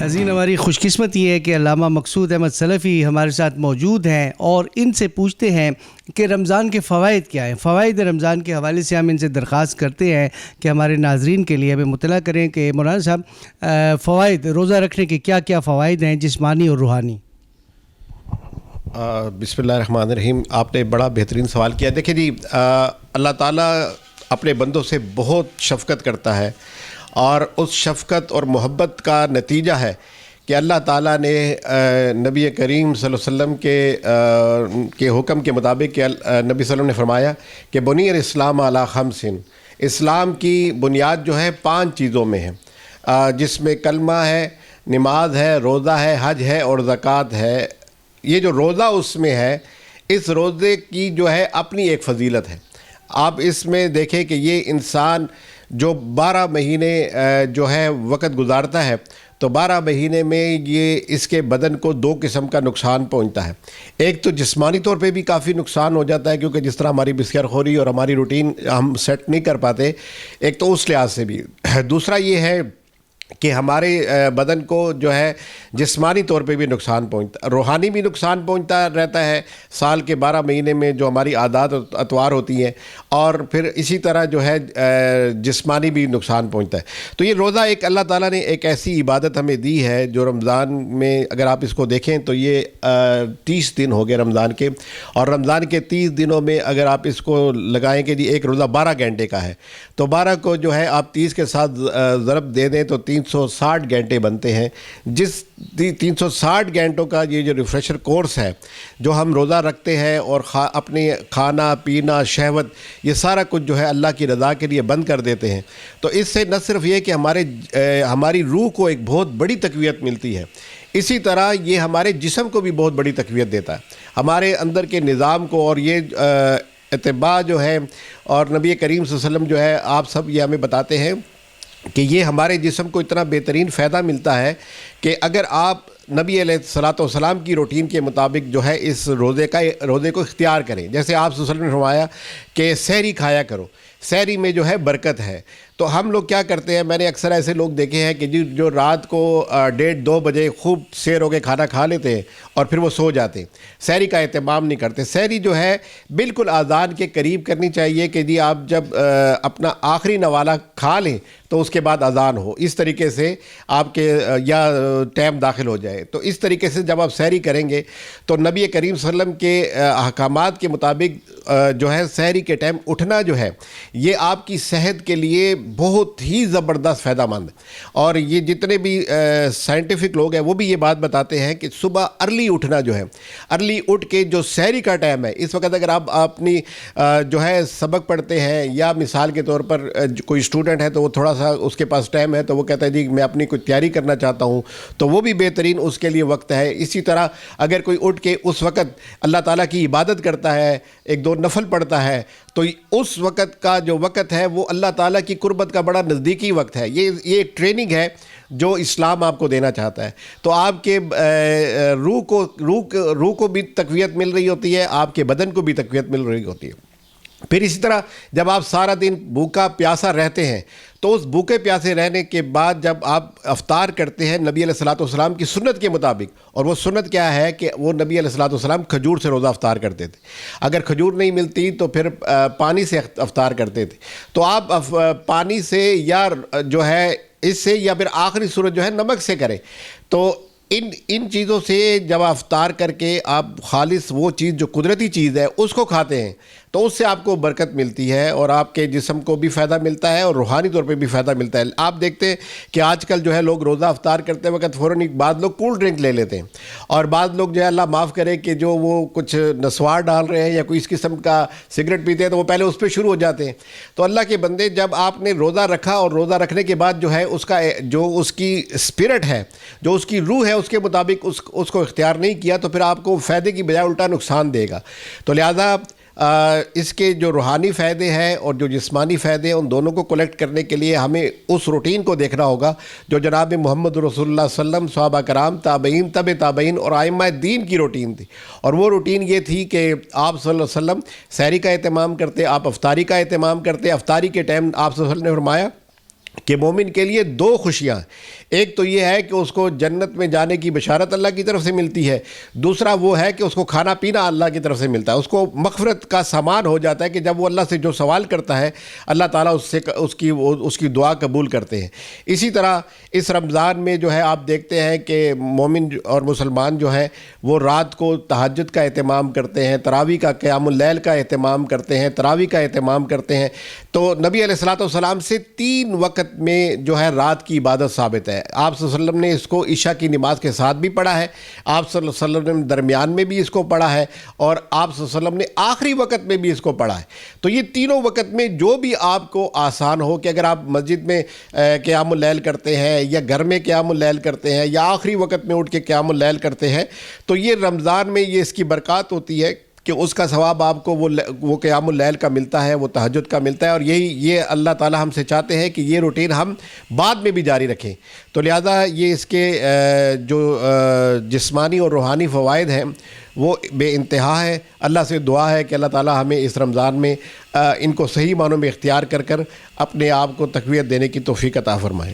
ناظرین، ہماری خوش قسمتی ہے کہ علامہ مقصود احمد سلفی ہمارے ساتھ موجود ہیں اور ان سے پوچھتے ہیں کہ رمضان کے فوائد کیا ہیں. فوائد رمضان کے حوالے سے ہم ان سے درخواست کرتے ہیں کہ ہمارے ناظرین کے لیے ہمیں مطلع کریں کہ مولانا صاحب فوائد روزہ رکھنے کے کیا کیا فوائد ہیں جسمانی اور روحانی. بسم اللہ الرحمن الرحیم. آپ نے بڑا بہترین سوال کیا. دیکھیں جی، اللہ تعالیٰ اپنے بندوں سے بہت شفقت کرتا ہے اور اس شفقت اور محبت کا نتیجہ ہے کہ اللہ تعالیٰ نے نبی کریم صلی اللہ علیہ وسلم کے حکم کے مطابق کہ نبی صلی اللہ علیہ وسلم نے فرمایا کہ بنی الاسلام علی خمس، اسلام کی بنیاد جو ہے 5 چیزوں میں ہے، جس میں کلمہ ہے، نماز ہے، روزہ ہے، حج ہے اور زکوٰۃ ہے. یہ جو روزہ اس میں ہے، اس روزے کی جو ہے اپنی ایک فضیلت ہے. آپ اس میں دیکھیں کہ یہ انسان جو 12 مہینے جو ہے وقت گزارتا ہے، تو 12 مہینے میں یہ اس کے بدن کو 2 قسم کا نقصان پہنچتا ہے. ایک تو جسمانی طور پہ بھی کافی نقصان ہو جاتا ہے، کیونکہ جس طرح ہماری بسکر خوری اور ہماری روٹین ہم سیٹ نہیں کر پاتے، ایک تو اس لحاظ سے بھی. دوسرا یہ ہے کہ ہمارے بدن کو جو ہے جسمانی طور پہ بھی نقصان پہنچتا، روحانی بھی نقصان پہنچتا رہتا ہے سال کے 12 مہینے میں جو ہماری عادات اطوار ہوتی ہیں، اور پھر اسی طرح جو ہے جسمانی بھی نقصان پہنچتا ہے. تو یہ روزہ ایک اللہ تعالیٰ نے ایک ایسی عبادت ہمیں دی ہے جو رمضان میں اگر آپ اس کو دیکھیں تو یہ 30 دن ہو گئے رمضان کے، اور رمضان کے 30 دنوں میں اگر آپ اس کو لگائیں کہ جی ایک روزہ 12 گھنٹے کا ہے، تو 12 کو جو ہے آپ 30 کے ساتھ ضرب دے دیں تو 360 گھنٹے بنتے ہیں. جس 360 گھنٹوں کا یہ جو ریفریشر کورس ہے جو ہم روزہ رکھتے ہیں اور اپنے کھانا پینا شہوت یہ سارا کچھ جو ہے اللہ کی رضا کے لیے بند کر دیتے ہیں، تو اس سے نہ صرف یہ کہ ہماری روح کو ایک بہت بڑی تقویت ملتی ہے، اسی طرح یہ ہمارے جسم کو بھی بہت بڑی تقویت دیتا ہے، ہمارے اندر کے نظام کو. اور یہ اتباع جو ہے اور نبی کریم صلی اللہ علیہ وسلم جو ہے آپ سب یہ ہمیں بتاتے ہیں کہ یہ ہمارے جسم کو اتنا بہترین فائدہ ملتا ہے کہ اگر آپ نبی علیہ الصلوۃ والسلام کی روٹین کے مطابق جو ہے اس روزے کو اختیار کریں. جیسے آپ صلی اللہ علیہ وسلم نے فرمایا کہ سحری کھایا کرو، سحری میں جو ہے برکت ہے. تو ہم لوگ کیا کرتے ہیں، میں نے اکثر ایسے لوگ دیکھے ہیں کہ جو رات کو 1:30-2 بجے خوب سیر ہو کے کھانا کھا لیتے ہیں اور پھر وہ سو جاتے ہیں، سحری کا اہتمام نہیں کرتے. سحری جو ہے بالکل اذان کے قریب کرنی چاہیے کہ جی آپ جب اپنا آخری نوالا کھا لیں تو اس کے بعد اذان ہو، اس طریقے سے آپ کے یا ٹائم داخل ہو جائے. تو اس طریقے سے جب آپ سحری کریں گے تو نبی کریم صلی اللہ علیہ وسلم کے احکامات کے مطابق جو ہے سحری کے ٹائم اٹھنا جو ہے یہ آپ کی صحت کے لیے بہت ہی زبردست فائدہ مند ہے. اور یہ جتنے بھی سائنٹیفک لوگ ہیں وہ بھی یہ بات بتاتے ہیں کہ صبح ارلی اٹھنا جو ہے، ارلی اٹھ کے جو سحری کا ٹائم ہے، اس وقت اگر آپ اپنی جو ہے سبق پڑھتے ہیں یا مثال کے طور پر کوئی اسٹوڈنٹ ہے تو وہ تھوڑا سا اس کے پاس ٹائم ہے تو وہ کہتا ہے جی میں اپنی کوئی تیاری کرنا چاہتا ہوں، تو وہ بھی بہترین اس کے لیے وقت ہے. اسی طرح اگر کوئی اٹھ کے اس وقت اللہ تعالیٰ کی عبادت کرتا ہے، 1-2 نفل پڑھتا ہے، تو اس وقت کا جو وقت ہے وہ اللہ تعالیٰ کی قربت کا بڑا نزدیکی وقت ہے. یہ ایک ٹریننگ ہے جو اسلام آپ کو دینا چاہتا ہے. تو آپ کے روح کو بھی تقویت مل رہی ہوتی ہے، آپ کے بدن کو بھی تقویت مل رہی ہوتی ہے. پھر اسی طرح جب آپ سارا دن بھوکا پیاسا رہتے ہیں تو اس بھوکے پیاسے رہنے کے بعد جب آپ افطار کرتے ہیں نبی علیہ الصلوۃ والسلام کی سنت کے مطابق، اور وہ سنت کیا ہے کہ وہ نبی علیہ الصلوۃ والسلام کھجور سے روزہ افطار کرتے تھے. اگر کھجور نہیں ملتی تو پھر پانی سے افطار کرتے تھے. تو آپ پانی سے یا جو ہے اس سے یا پھر آخری صورت جو ہے نمک سے کریں. تو ان چیزوں سے جب افطار کر کے آپ خالص وہ چیز جو قدرتی چیز ہے اس کو کھاتے ہیں تو اس سے آپ کو برکت ملتی ہے اور آپ کے جسم کو بھی فائدہ ملتا ہے اور روحانی طور پہ بھی فائدہ ملتا ہے. آپ دیکھتے ہیں کہ آج کل جو ہے لوگ روزہ افطار کرتے وقت فوراً بعض لوگ کول ڈرنک لے لیتے ہیں، اور بعض لوگ جو ہے اللہ معاف کرے کہ جو وہ کچھ نسوار ڈال رہے ہیں یا کوئی اس قسم کا سگریٹ پیتے ہیں تو وہ پہلے اس پہ شروع ہو جاتے ہیں. تو اللہ کے بندے جب آپ نے روزہ رکھا اور روزہ رکھنے کے بعد جو ہے اس کی اسپرٹ ہے، جو اس کی روح ہے، اس کے مطابق اس کو اختیار نہیں کیا تو پھر آپ کو فائدے کی بجائے الٹا نقصان دے گا. تو لہذا اس کے جو روحانی فائدے ہیں اور جو جسمانی فائدے ہیں ان دونوں کو کلیکٹ کرنے کے لیے ہمیں اس روٹین کو دیکھنا ہوگا جو جناب محمد رسول اللہ صلی اللہ علیہ وسلم، صحابہ کرام، تابعین، تبع تابعین اور ائمہ دین کی روٹین تھی. اور وہ روٹین یہ تھی کہ آپ صلی اللہ علیہ وسلم سحری کا اہتمام کرتے، آپ افطاری کا اہتمام کرتے. افطاری کے ٹائم آپ صلی اللہ علیہ وسلم نے فرمایا کہ مومن کے لیے دو خوشیاں ہیں۔ ایک تو یہ ہے کہ اس کو جنت میں جانے کی بشارت اللہ کی طرف سے ملتی ہے، دوسرا وہ ہے کہ اس کو کھانا پینا اللہ کی طرف سے ملتا ہے، اس کو مغفرت کا سامان ہو جاتا ہے کہ جب وہ اللہ سے جو سوال کرتا ہے اللہ تعالیٰ اس کی دعا قبول کرتے ہیں۔ اسی طرح اس رمضان میں جو ہے آپ دیکھتے ہیں کہ مومن اور مسلمان جو ہے وہ رات کو تہجد کا اہتمام کرتے ہیں، تراویح کا قیام اللیل کا اہتمام کرتے ہیں، تراویح کا اہتمام کرتے ہیں۔ تو نبی علیہ الصلوۃ والسلام سے 3 وقت میں جو ہے رات کی عبادت ثابت ہے۔ آپ صلی اللہ علیہ وسلم نے اس کو عشاء کی نماز کے ساتھ بھی پڑھا ہے، آپ صلی اللہ علیہ وسلم نے درمیان میں بھی اس کو پڑھا ہے، اور آپ صلی اللہ علیہ وسلم نے آخری وقت میں بھی اس کو پڑھا ہے۔ تو یہ تینوں وقت میں جو بھی آپ کو آسان ہو، کہ اگر آپ مسجد میں قیام اللیل کرتے ہیں یا گھر میں قیام اللیل کرتے ہیں یا آخری وقت میں اٹھ کے قیام اللیل کرتے ہیں، تو یہ رمضان میں یہ اس کی برکات ہوتی ہے کہ اس کا ثواب آپ کو وہ قیام اللیل کا ملتا ہے، وہ تہجد کا ملتا ہے، اور یہ اللہ تعالیٰ ہم سے چاہتے ہیں کہ یہ روٹین ہم بعد میں بھی جاری رکھیں۔ تو لہٰذا یہ اس کے جو جسمانی اور روحانی فوائد ہیں وہ بے انتہا ہے۔ اللہ سے دعا ہے کہ اللہ تعالیٰ ہمیں اس رمضان میں ان کو صحیح معنوں میں اختیار کر اپنے آپ کو تقویت دینے کی توفیق عطا فرمائے۔